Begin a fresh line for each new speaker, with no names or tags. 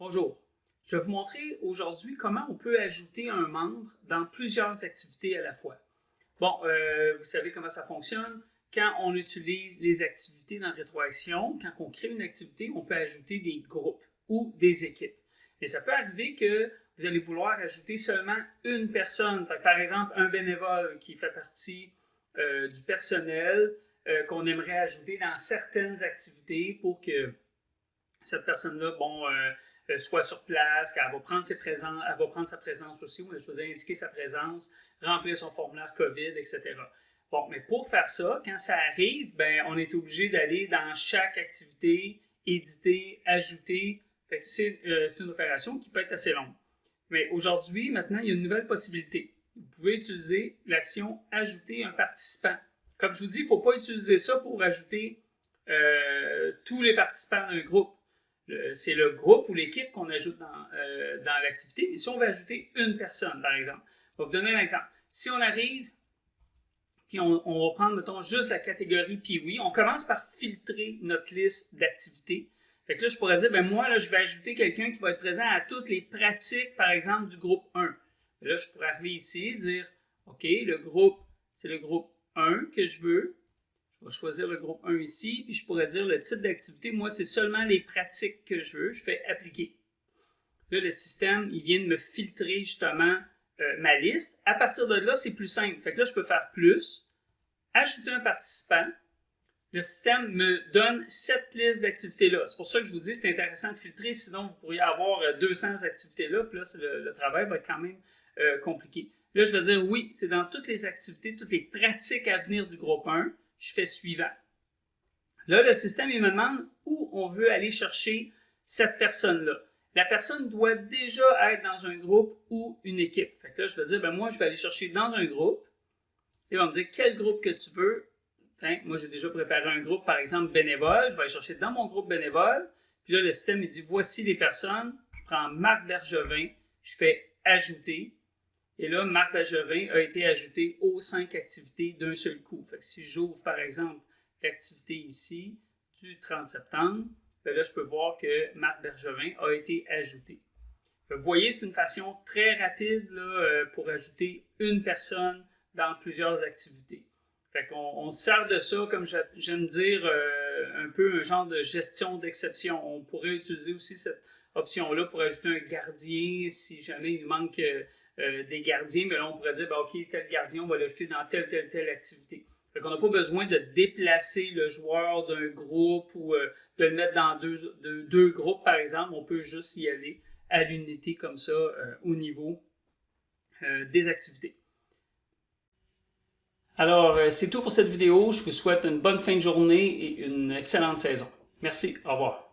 Bonjour, je vais vous montrer aujourd'hui comment on peut ajouter un membre dans plusieurs activités à la fois. Bon, vous savez comment ça fonctionne. Quand on utilise les activités dans Rétroaction, quand on crée une activité, on peut ajouter des groupes ou des équipes. Et ça peut arriver que vous allez vouloir ajouter seulement une personne. Par exemple, un bénévole qui fait partie du personnel qu'on aimerait ajouter dans certaines activités pour que cette personne-là, soit sur place, qu'elle va prendre elle va prendre sa présence aussi, on va choisir indiquer sa présence, remplir son formulaire COVID, etc. Bon, mais pour faire ça, quand ça arrive, on est obligé d'aller dans chaque activité, éditer, ajouter. C'est une opération qui peut être assez longue. Mais aujourd'hui, maintenant, il y a une nouvelle possibilité. Vous pouvez utiliser l'action « Ajouter un participant ». Comme je vous dis, il ne faut pas utiliser ça pour ajouter tous les participants d'un groupe. C'est le groupe ou l'équipe qu'on ajoute dans l'activité. Mais si on veut ajouter une personne, par exemple, je vais vous donner un exemple. Si on arrive, puis on va prendre, mettons, juste la catégorie Pee-Wee, on commence par filtrer notre liste d'activités. Fait que là, je pourrais dire, moi, là, je vais ajouter quelqu'un qui va être présent à toutes les pratiques, par exemple, du groupe 1. Et là, je pourrais arriver ici et dire, OK, le groupe, c'est le groupe 1 que je veux. Je vais choisir le groupe 1 ici, puis je pourrais dire le type d'activité. Moi, c'est seulement les pratiques que je veux. Je fais appliquer. Là, le système, il vient de me filtrer justement ma liste. À partir de là, c'est plus simple. Fait que là, je peux faire plus, ajouter un participant. Le système me donne cette liste d'activités-là. C'est pour ça que je vous dis que c'est intéressant de filtrer, sinon vous pourriez avoir 200 activités-là, puis là, le travail va être quand même compliqué. Là, je vais dire oui, c'est dans toutes les activités, toutes les pratiques à venir du groupe 1. Je fais suivant. Là, le système, il me demande où on veut aller chercher cette personne-là. La personne doit déjà être dans un groupe ou une équipe. Fait que là, je vais dire, moi, je vais aller chercher dans un groupe. Et on va me dire quel groupe que tu veux. Moi, j'ai déjà préparé un groupe, par exemple, bénévole. Je vais aller chercher dans mon groupe bénévole. Puis là, le système, il dit, voici les personnes. Je prends Marc Bergevin. Je fais ajouter. Et là, Marc Bergevin a été ajouté aux 5 activités d'un seul coup. Fait que si j'ouvre, par exemple, l'activité ici du 30 septembre, là, je peux voir que Marc Bergevin a été ajouté. Vous voyez, c'est une façon très rapide là, pour ajouter une personne dans plusieurs activités. Fait qu'on se sert de ça, comme j'aime dire, un peu un genre de gestion d'exception. On pourrait utiliser aussi cette option-là pour ajouter un gardien si jamais il nous manque des gardiens, mais là, on pourrait dire, OK, tel gardien, on va l'ajouter dans telle activité. Fait qu'on n'a pas besoin de déplacer le joueur d'un groupe ou de le mettre dans deux groupes, par exemple. On peut juste y aller à l'unité comme ça au niveau des activités. Alors, c'est tout pour cette vidéo. Je vous souhaite une bonne fin de journée et une excellente saison. Merci, au revoir.